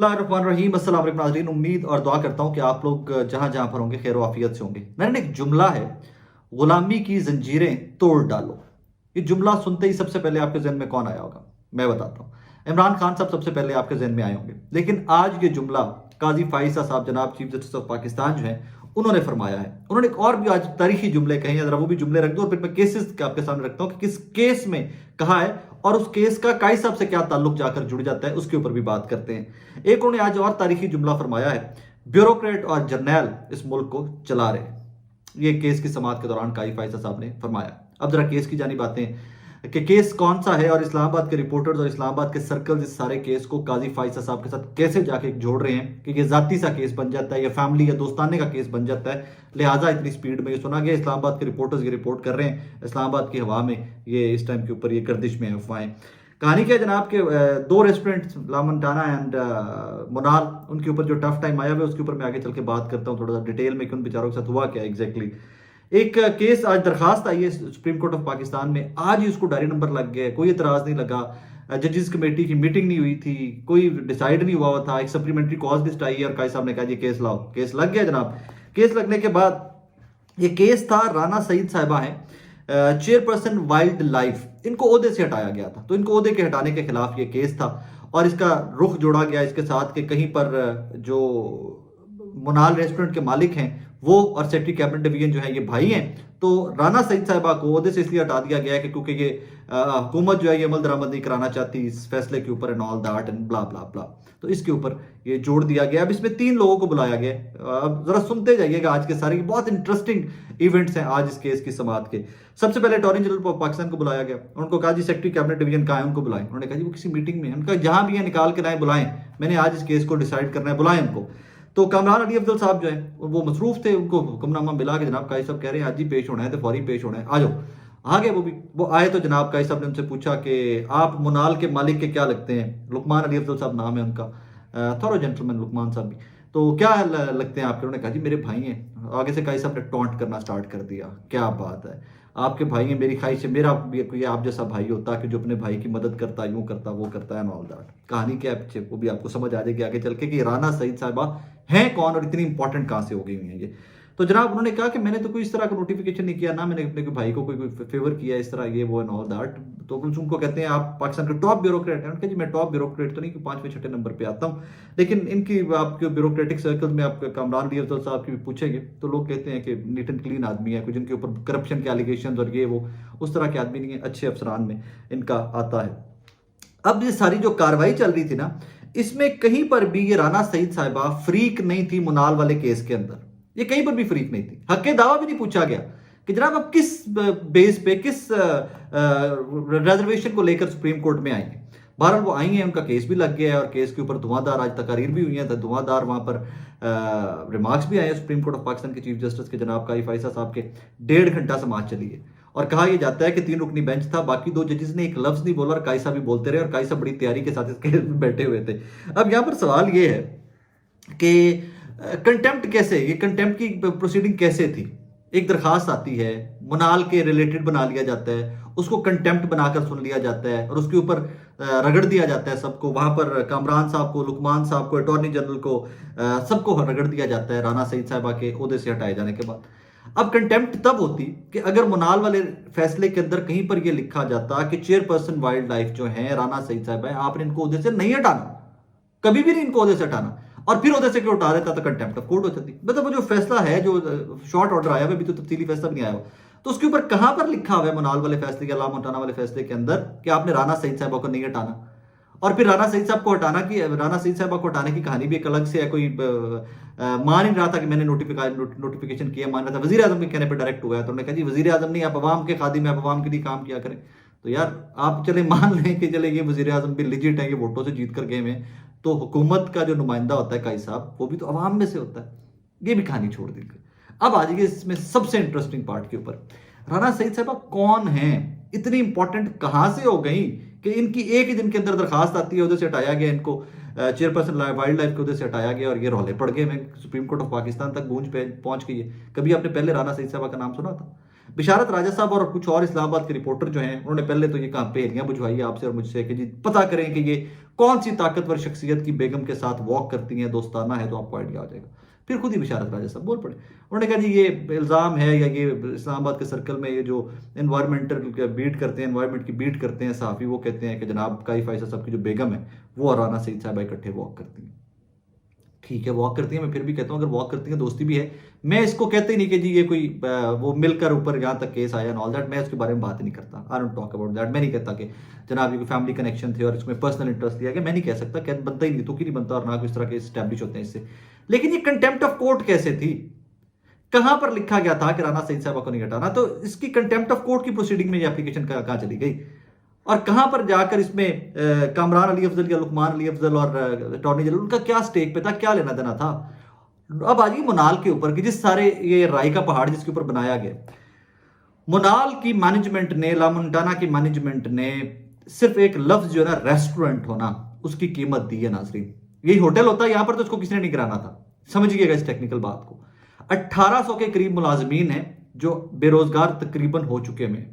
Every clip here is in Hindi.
रहीम अस्सलाम वालेकुम नाज़रीन। उम्मीद और दुआ करता हूँ कि आप लोग जहाँ जहाँ पर होंगे खैर आफियत से होंगे। मैंने एक जुमला है, गुलामी की जंजीरें तोड़ डालो। ये जुमला सुनते ही सबसे पहले आपके जहन में कौन आया होगा? मैं बताता हूँ। इमरान खान साहब सबसे पहले आपके जहन में आए होंगे। लेकिन आज ये जुमला काजी फाइसा साहब जनाब चीफ जस्टिस ऑफ पाकिस्तान जो है उन्होंने फरमाया है। उन्होंने एक और भी आज तारीखी जुमले कहे हैं, जरा वो भी जुमले रख दो और फिर मैं केसेस आपके सामने रखता हूँ कि किस केस में कहा है और उस केस का काई साहब से क्या ताल्लुक जाकर जुड़ जाता है, उसके ऊपर भी बात करते हैं। एक उन्होंने आज और तारीखी जुमला फरमाया है, ब्यूरोक्रेट और जर्नैल इस मुल्क को चला रहे। ये केस की समाअत के दौरान काई फाइसा साहब ने फरमाया। अब जरा केस की जानिब आते हैं कि केस कौन सा है और इस्लामाबाद के रिपोर्टर्स और इस्लामाबाद के सर्कल्स इस सारे केस को काजी फाइसा साहब के साथ कैसे जाके जोड़ रहे हैं कि ये जाती सा केस बन जाता है या फैमिली या दोस्ताने का केस बन जाता है। लिहाजा इतनी स्पीड में ये सुना गया। इस्लामाबाद के रिपोर्टर्स ये रिपोर्ट कर रहे हैं, इस्लामाबाद की हवा में ये इस टाइम के ऊपर ये गर्दिश में है अफवाहें। कहानी क्या है जनाब के दो रेस्टोरेंट लामंटाना एंड मुनाल, उनके ऊपर जो टफ टाइम आया हुआ है उसके ऊपर मैं आगे चल के बात करता हूँ थोड़ा सा डिटेल में कि उन बेचारों के साथ हुआ क्या एग्जैक्टली। एक केस आज दरखास्त आई है सुप्रीम कोर्ट ऑफ पाकिस्तान में, आज ही उसको डायरी नंबर लग गया है, कोई एतराज नहीं लगा। जजेस कमेटी की मीटिंग नहीं हुई थी, कोई डिसाइड नहीं हुआ था। एक सप्लीमेंट्री कॉज लिस्ट आई है और काई साहब ने कहा जी केस लाओ। केस लग गया जनाब। केस लगने के बाद ये केस था, राना सईद साहिबा है चेयरपर्सन वाइल्ड लाइफ, इनको ओहदे से हटाया गया था। तो इनको ओहदे के हटाने के खिलाफ ये केस था और इसका रुख जोड़ा गया इसके साथ कि कहीं पर जो मुनाल रेस्टोरेंट के मालिक हैं वो और सेक्रेटरी कैबिनेट डिवीजन जो है ये भाई हैं। तो राना सईद साहिबा को ओहदे से इसलिए हटा दिया गया है कि क्योंकि ये हुकूमत जो है ये अमल दरामद नहीं कराना चाहती इस फैसले के ऊपर and all that and blah blah blah. तो इसके ऊपर ये जोड़ दिया गया। अब इसमें 3 लोगों को बुलाया गया। अब जरा सुनते जाइएगा आज के सारे बहुत इंटरेस्टिंग इवेंट्स हैं आज इस केस की समाअत के। सबसे पहले अटॉर्नी जनरल ऑफ पाकिस्तान को बुलाया गया। उनको कहा जी सेक्रेटरी कैबिनेट डिवीजन कहाँ है, उनको बुलाएं। उन्होंने कहा जी वो किसी मीटिंग में है। उनका जहां भी है निकाल के लाएं, बुलाएं, मैंने आज इस केस को डिसाइड करना है, बुलाएं उनको। तो कामरान अली अफजल साहब जो है वो मसरूफ थे, उनको हुक्मनामा मिला के जनाब काई साहब कह रहे हैं आज ही पेश होना है तो फौरी पेश होना है, आ जाओ। आ गए वो आए तो जनाब काई साहब ने उनसे पूछा कि आप मुनाल के मालिक के क्या लगते हैं। लुकमान अली अफजल साहब नाम है उनका, थोरो जेंटलमैन लुकमान साहब भी। तो क्या लगते हैं आपके? उन्होंने कहा जी मेरे भाई हैं। आगे से काई साहब ने टॉन्ट करना स्टार्ट कर दिया, क्या बात है, आपके भाई हैं, मेरी ख्वाहिश है मेरा भी कोई आप जैसा भाई होता कि जो अपने भाई की मदद करता, यूं करता, वो करता है, ऑल दैट। कहानी क्या है पीछे वो भी आपको समझ आ जाएगी आगे चल के कि राना सईद साहिबा हैं कौन और इतनी इंपॉर्टेंट कहां से हो गई हुई हैं ये। तो जनाब उन्होंने कहा कि मैंने तो कोई इस तरह का नोटिफिकेशन नहीं किया ना, मैंने अपने भाई को कोई फेवर किया इस तरह ये वो एंड ऑल दैट। तो उनको कहते हैं आप पाकिस्तान के टॉप ब्यूरोक्रेट हैं। उनके जी मैं टॉप ब्यूरोक्रेट तो नहीं कि 5वें 6ठे नंबर पे आता हूँ, लेकिन इनकी आपके ब्यूरोक्रेटिक सर्कल में आप कामरान अली अफजल साहब की भी पूछेंगे तो लोग कहते हैं कि नीट एंड क्लीन आदमी है, कुछ जिनके ऊपर करप्शन के एलिगेशन और ये वो उस तरह के आदमी नहीं है, अच्छे अफसरान में इनका आता है। अब ये सारी जो कार्रवाई चल रही थी ना, इसमें कहीं पर भी ये राना सईद साहिबा फ्रीक नहीं थी। मुनाल वाले केस के अंदर ये कहीं पर भी फ्रीक नहीं थी। हक दावा भी नहीं पूछा गया कि जनाब आप किस बेस पे किस रिजर्वेशन को लेकर सुप्रीम कोर्ट में आएंगे। बहरहाल वो आई हैं, उनका केस भी लग गया है और केस के ऊपर धुआंधार आज तकारीर भी हुई है, धुआंधार वहां पर रिमार्क्स भी आए हैं सुप्रीम कोर्ट ऑफ पाकिस्तान के चीफ जस्टिस के जनाब काई फाइसा साहब के। 1.5 घंटा समाअत चली है और कहा यह जाता है कि 3 रुकनी बेंच था, बाकी 2 जजेस ने एक लफ्ज नहीं बोला और काई साहब भी बोलते रहे और काई साहब बड़ी तैयारी के साथ इस केस में बैठे हुए थे। अब यहां पर सवाल ये है कि कंटेम्प्ट कैसे, ये कंटेम्प्ट की प्रोसीडिंग कैसे थी? एक दरखास्त आती है, मुनाल के रिलेटेड बना लिया जाता है, उसको कंटेम्प्ट बनाकर सुन लिया जाता है और उसके ऊपर रगड़ दिया जाता है सबको। वहां पर कामरान साहब को, लुकमान साहब को, अटॉर्नी जनरल को, सबको रगड़ दिया जाता है राना सईद साहिबा के ओहदे से हटाए जाने के बाद। अब कंटेम्प्ट तब होती कि अगर मुनाल वाले फैसले के अंदर कहीं पर यह लिखा जाता कि चेयरपर्सन वाइल्ड लाइफ जो है राना सईद साहिबा है, आपने इनको ओहदे से नहीं हटाना, कभी भी नहीं इनको ओहदे से हटाना, और फिर ओहदे से क्यों हटा देता तो कंटेम्प्ट ऑफ कोर्ट हो जाती। मतलब वो जो फैसला है, जो शॉर्ट ऑर्डर आया हुआ, अभी तो तफसीली फैसला भी नहीं आया हुआ, तो उसके ऊपर कहां पर लिखा हुआ है मुनाल वाले फैसले के, अलाम हटाना वाले फैसले के अंदर कि आपने राना सईद साहिबा को नहीं हटाना। और फिर राना सईद साहब को हटाना की, राना सईद साहिबा को हटाने की कहानी भी एक अलग से है। कोई मान ही रहा था कि मैंने नोटिफिकेशन किया, मान रहा था वजीर आजम के कहने पर डायरेक्ट हुआ है। तो उन्होंने कहा जी वजीर आजम नहीं, आप अवाम के खादिम में, आप अवाम के लिए काम किया करें। तो यार आप चले मान लें कि चले ये वजीर आजम भी लिजिट है, ये वोटों से जीत कर गए हैं, तो हुकूमत का जो नुमाइंदा होता है काई साहब वो भी तो अवाम में से होता है। ये भी कहानी छोड़ दी। अब आ जाइए इसमें सबसे इंटरेस्टिंग पार्ट के ऊपर, राना सईद साहिबा कौन है, इतनी इंपॉर्टेंट कहां से हो गई कि इनकी एक ही दिन के अंदर दरखास्त आती है, उधर से हटाया गया इनको, चेयरपर्सन वाइल्ड लाइफ के उधर से हटाया गया और ये रौले पड़ गए। मैं सुप्रीम कोर्ट ऑफ पाकिस्तान तक गूंज पे पहुंच गई है। कभी आपने पहले राना सईद साहिबा का नाम सुना था? बिशारत राजा साहब और कुछ और इस्लामाबाद के रिपोर्टर जो हैं, उन्होंने पहले तो ये कहा पहेलियां बुझवाई आपसे और मुझसे कि जी पता करें कि ये कौन सी ताकतवर शख्सियत की बेगम के साथ वॉक करती हैं, दोस्ताना है, तो आपको आइडिया आ जाएगा। फिर खुद ही बिशारत राजा साहब बोल पड़े, उन्होंने कहा जी ये इल्ज़ाम है या ये इस्लामाबाद के सर्कल में ये जो एनवायरमेंटल बीट करते हैं, एनवायरमेंट की बीट करते हैं सहाफ़ी, वो कहते हैं कि जनाब काइफ आयशा साहब की जो बेगम है वो और राना सईद साहबा इकट्ठे वॉक करती हैं। ठीक है वॉक करती है, मैं फिर भी कहता हूँ अगर वॉक करती है दोस्ती भी है, मैं इसको कहते ही नहीं कि जी ये कोई वो मिलकर ऊपर यहाँ तक केस आया एंड ऑल दैट, मैं उसके बारे में बात ही नहीं करता। I don't talk about that. मैं नहीं कहता कि जनाब ये कोई फैमिली कनेक्शन थे और इसमें पर्सनल इंटरेस्ट लिया गया, मैं नहीं कह सकता, क्या बनता ही नहीं, तो नहीं बनता, और ना किस तरह के स्टैब्लिश होते हैं इससे। लेकिन ये कंटेम्प्ट ऑफ कोर्ट कैसे थी, कहां पर लिखा गया था कि राना सईद साहबा को नहीं हटाना, तो इसकी कंटेम्प्ट ऑफ कोर्ट की प्रोसीडिंग में ये एप्लीकेशन कहां चली गई, और कहां पर जाकर इसमें कामरान अली अफजल या लुकमान अली अफजल और अटॉर्नी जनरल उनका क्या स्टेक पे था, क्या लेना देना था। अब आ जाइए मुनाल के ऊपर कि जिस सारे ये राय का पहाड़ जिसके ऊपर बनाया गया, मुनाल की मैनेजमेंट ने, लामुंटाना की मैनेजमेंट ने सिर्फ एक लफ्ज जो है ना रेस्टोरेंट होना, उसकी कीमत दी है नाजरीन। यही होटल होता है यहां पर तो उसको किसी ने नहीं कराना था, समझिएगा इस टेक्निकल बात को। 1800 के करीब मुलाजमीन हैं जो बेरोजगार तकरीबन हो चुके हैं।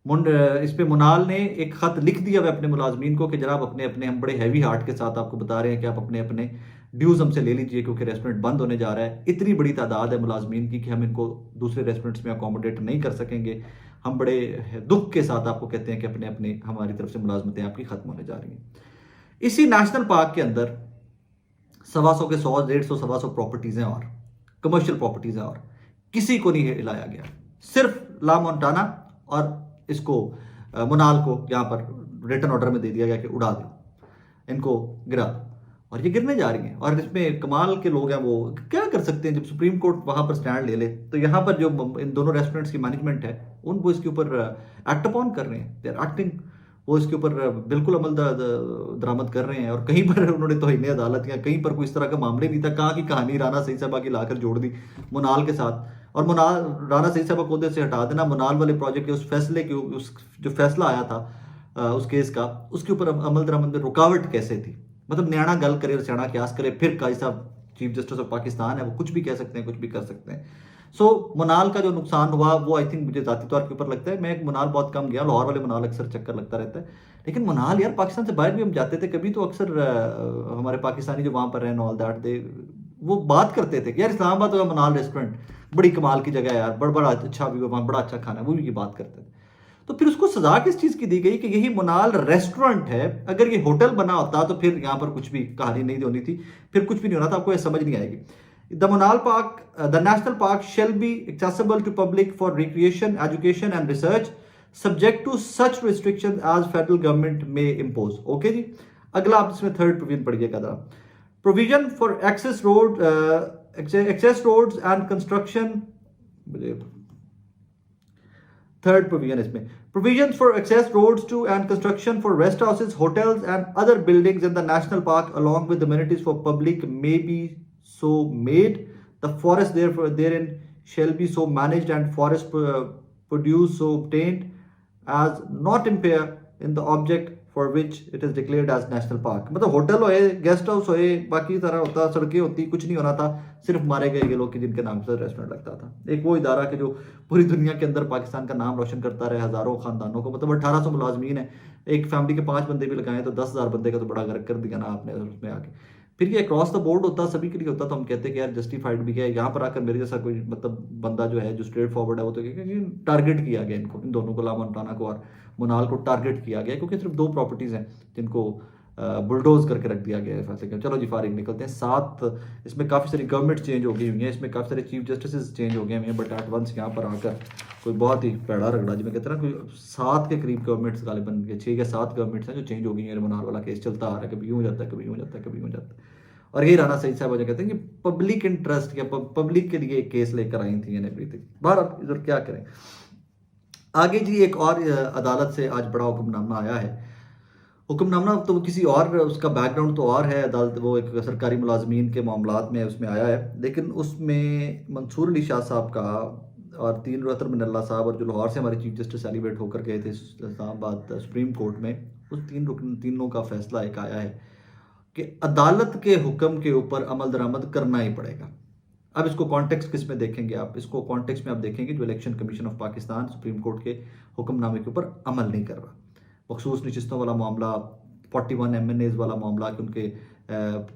इस पे मुनाल ने एक खत लिख दिया है अपने मुलाजमीन को कि जनाब अपने अपने, हम बड़े हैवी हार्ट के साथ आपको बता रहे हैं कि आप अपने अपने ड्यूज हमसे ले लीजिए क्योंकि रेस्टोरेंट बंद होने जा रहा है। इतनी बड़ी तादाद है मुलाजमीन की कि हम इनको दूसरे रेस्टोरेंट्स में अकोमोडेट नहीं कर सकेंगे। हम बड़े दुख के साथ आपको कहते हैं कि अपने अपने हमारी तरफ से मुलाजमतें आपकी खत्म होने जा रही हैं। इसी नेशनल पार्क के अंदर 125 के 100, 150, 125 प्रॉपर्टीज हैं और कमर्शियल प्रॉपर्टीज हैं, और किसी को नहीं हिलाया गया, सिर्फ ला मोन्टाना और इसको मुनाल को यहां पर रिटर्न ऑर्डर में दे दिया गया कि उड़ा दो, इनको गिरा दो, और ये गिरने जा रही हैं। और इसमें कमाल के लोग हैं, वो क्या कर सकते हैं, जब सुप्रीम कोर्ट वहां पर स्टैंड ले ले तो यहां पर जो इन दोनों रेस्टोरेंट्स की मैनेजमेंट है उनको इसके ऊपर एक्ट अपॉन कर रहे हैं, दे आर एक्टिंग, वो इसके ऊपर बिल्कुल अमल दरामद कर रहे हैं। और कहीं पर उन्होंने तौहीन अदालत या कहीं पर कोई इस तरह का मामले नहीं था, कहाँ की कहानी राना सईद साहबा की लाकर जोड़ दी मुनाल के साथ, और मुनाल राना सईद साहबा को से हटा देना, मुनाल वाले प्रोजेक्ट के उस फैसले के उस जो फैसला आया था उस केस का, उसके ऊपर अमल दरामद में रुकावट कैसे थी। मतलब न्याणा गल करे और स्याणा क्यास करे, फिर काजी साहब चीफ जस्टिस ऑफ पाकिस्तान है, वो कुछ भी कह सकते हैं, कुछ भी कर सकते हैं। सो मुनाल का जो नुकसान हुआ वो आई थिंक मुझे जाती तौर के ऊपर लगता है, मैं मुनाल बहुत कम गया, लाहौर वाले मुनाल अक्सर चक्कर लगता रहता है, लेकिन मुनाल यार पाकिस्तान से बाहर भी हम जाते थे कभी, तो अक्सर हमारे पाकिस्तानी जो वहाँ पर रहे ऑल दैट दे वो बात करते थे कि यार इस्लामाबाद होगा मुनाल रेस्टोरेंट बड़ी कमाल की जगह है यार, बड़ा अच्छा व्यू है वहाँ, बड़ा अच्छा खाना है, वो भी ये बात करते थे। तो फिर उसको सजा किस चीज की दी गई कि यही मुनाल रेस्टोरेंट है, अगर ये होटल बना होता तो फिर यहाँ पर कुछ भी कहानी नहीं होनी थी, फिर कुछ भी नहीं होना था, आपको ये समझ नहीं आएगी। The Munal Park, the national park shall be accessible to public for recreation, education and research, subject to such restrictions as federal government may impose. Okay जी, अगला आप इसमें थर्ड प्रोविजन पढ़िएगा जरा। Provision for access roads and construction, third provision इसमें, provisions for access roads to and construction for rest houses, hotels and other buildings in the national park along with amenities for public may be so made, the forest therefore therein shall be so managed and forest produce so obtained as not impair in the object for which it is declared as national park। मतलब होटल होए, गेस्ट हाउस होए, बाकी तरह होता, सड़कें होती, कुछ नहीं होना था, सिर्फ मारे गए ये लोग कि जिनके नाम से रेस्टोरेंट लगता था। एक वो इदारा के जो पूरी दुनिया के अंदर पाकिस्तान का नाम रोशन करता रहे, हजारों खानदानों को, मतलब 1800 मुलाजमीन है, एक फैमिली के 5 बंदे भी लगाए तो 10,000 बंदे का तो बड़ा गर्क कर दिया ना आपने उसमें आके। फिर ये अक्रॉस द बोर्ड होता, सभी के लिए होता, तो हम कहते हैं कि यार जस्टिफाइड भी क्या है। यहाँ पर आकर मेरे जैसा कोई मतलब बंदा जो है जो स्ट्रेट फॉरवर्ड है वो तो टारगेट किया गया इनको, इन दोनों को, ला मोन्टाना को और मुनाल को टारगेट किया गया, क्योंकि सिर्फ 2 प्रॉपर्टीज हैं जिनको बुलडोज करके रख दिया गया है फैसले के। चलो जी फारिग निकलते हैं। 7 इसमें काफ़ी सारी गवर्नमेंट चेंज हो गई हुई है, इसमें काफ़ी सारे चीफ जस्टिस चेंज हो गए हैं, बट एट वंस यहाँ पर आकर कोई बहुत ही पैड़ा रगड़ा, जी मैं कहता ना, कोई 7 के करीब गवर्नमेंट्स गालिबन के 6 या 7 गवर्नमेंट्स हैं जो चेंज हो गई हैं। मुनाल वाला केस चलता आ रहा है, कभी यूँ हो जाता है, कभी यूँ हो जाता है, कभी यूँ हो जाता है। और यही राना सईद साहब जो कहते हैं कि पब्लिक इंटरेस्ट या पब्लिक के लिए केस लेकर आई थी एंड एवरीथिंग। बाहर आप इधर क्या करें। आगे जी एक और अदालत से आज बड़ा हुक्मनामा आया है। हुक्मनामा तो किसी और, उसका बैकग्राउंड तो और है, अदालत वो एक सरकारी मुलाजमीन के मामलात में उसमें आया है, लेकिन उसमें मंसूर अली शाह साहब का और 3 रतर मिनल्ला साहब और जो लाहौर से हमारे चीफ जस्टिस एलिवेट होकर गए थे इस्लामाबाद सुप्रीम कोर्ट में, उस तीनों का फैसला एक आया है कि अदालत के हुक्म के ऊपर अमल दरामद करना ही पड़ेगा। अब इसको कॉन्टेक्स्ट किस में देखेंगे आप? इसको कॉन्टेक्स्ट में आप देखेंगे जो election commission of Pakistan supreme court के हुक्मनामे के ऊपर अमल नहीं कर रहा। मखसूस नशिस्तों वाला मामला, 41 MNAs वाला मामला कि उनके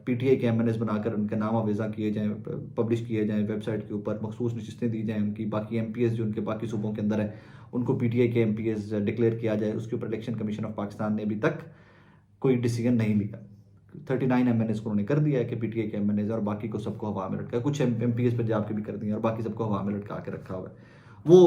PTI के MNAs बनाकर उनके नाम आवेज़ा किए जाएँ, पब्लिश किए जाएँ वेबसाइट के ऊपर, मखसूस नशिस्तें दी जाएँ उनकी, बाकी MPs जो उनके बाकी सूबों के अंदर है उनको PTI के MPs डिक्लेयर किया जाए, उसके ऊपर इलेक्शन कमीशन ऑफ पाकिस्तान ने अभी तक कोई डिसीजन नहीं लिया। 39 MNAs को उन्होंने कर दिया है कि PTI के MNAs, और बाकी को सबको हवा में लटका, कुछ MPs पंजाब के भी कर दिए और बाकी सबको हवा में लटका के रखा हुआ है। वो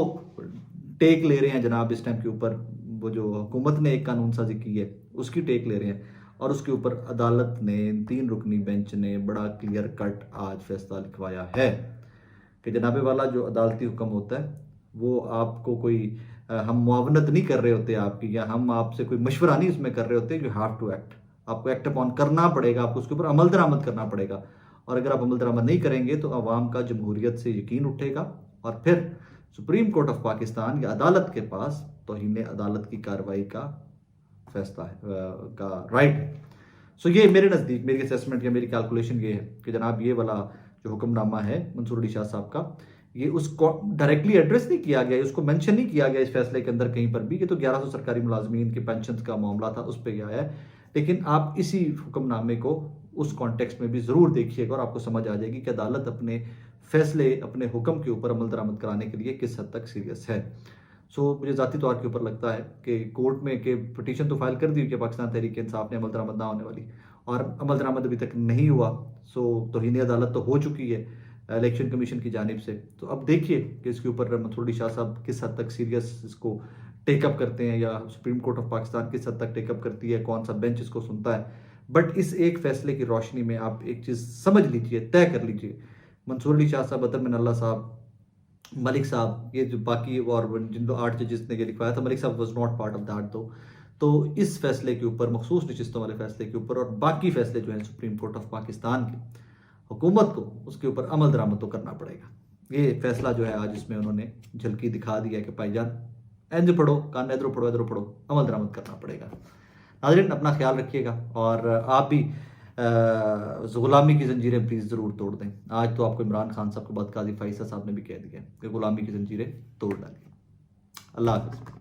टेक ले रहे हैं जनाब इस टाइम के ऊपर, वो जो हुकूमत ने एक कानून साजी की है उसकी टेक ले रहे हैं, और उसके ऊपर अदालत ने 3 रुकनी बेंच ने बड़ा क्लियर कट आज फैसला लिखवाया है कि जनाबे वाला जो अदालती हुक्म होता है वो आपको कोई हम मुआवनत नहीं कर रहे होते आपकी, या हम आपसे कोई मशवरा नहीं उसमें कर रहे होते, यू हैव टू एक्ट, आपको एक्ट अपॉन करना पड़ेगा, आपको उसके ऊपर अमल दरामद करना पड़ेगा। और अगर आप अमल दरामद नहीं करेंगे तो अवाम का जमहूरियत से यकीन उठेगा, और फिर सुप्रीम कोर्ट ऑफ पाकिस्तान या अदालत के पास तौहीन अदालत की कार्रवाई का फैसला है, का राइट है। सो ये मेरे नज़दीक, मेरी असेसमेंट या मेरी कैलकुलेशन ये है कि जनाब ये वाला जो हुक्मनामा है मंसूर अली शाह साहब का, ये उसको डायरेक्टली एड्रेस नहीं किया गया, उसको मेंशन नहीं किया गया इस फैसले के अंदर कहीं पर भी, ये तो 1100 सरकारी मुलाजमीन के पेंशन का मामला था, उस पर गया है। लेकिन आप इसी हुक्मनामे को उस कॉन्टेक्स्ट में भी ज़रूर देखिएगा और आपको समझ आ जाएगी कि अदालत अपने फैसले, अपने हुक्म के ऊपर अमल दरामद कराने के लिए किस हद तक सीरियस है। सो मुझे ज़ाती तौर के ऊपर लगता है कि कोर्ट में कि पिटीशन तो फाइल कर दी कि पाकिस्तान तहरीक इंसाफ ने अमल दरामद ना होने वाली, और अमल दरामद अभी तक नहीं हुआ। सो तौहीन अदालत तो हो चुकी है इलेक्शन कमीशन की जानिब से। तो अब देखिए कि इसके ऊपर मंसूर अली शाह साहब किस हद तक सीरियस इसको टेकअप करते हैं, या सुप्रीम कोर्ट ऑफ पाकिस्तान किस हद तक टेकअप करती है, कौन सा बेंच इसको सुनता है। बट इस एक फैसले की रोशनी में आप एक चीज़ समझ लीजिए, तय कर लीजिए, मंसूर अली शाह साहब, अतर मिनल्ला साहब, मलिक साहब, ये जो बाकी और जिन 8 जजेस ने ये लिखवाया था, मलिक साहब was not part of that. तो इस फैसले के ऊपर, मखसूस नशिस्तों वाले फैसले के ऊपर, और बाकी फैसले जो हैं सुप्रीम कोर्ट ऑफ पाकिस्तान के, हुकूमत को उसके ऊपर अमल दरामद तो करना पड़ेगा। ये फैसला जो है आज इसमें उन्होंने झलकी दिखा दी है कि भाईजान इंज पढ़ो, कान इधरों पढ़ो, इधरों पढ़ो, अमल दरामद करना पड़ेगा। नाज़रीन अपना ख्याल रखिएगा, और आप भी गुलामी की जंजीरें प्लीज़ ज़रूर तोड़ दें। आज तो आपको इमरान खान साहब के बाद काजी फाइसा साहब ने भी कह दिया कि गुलामी की जंजीरें तोड़ डालिए। अल्लाह हाफ़िज़।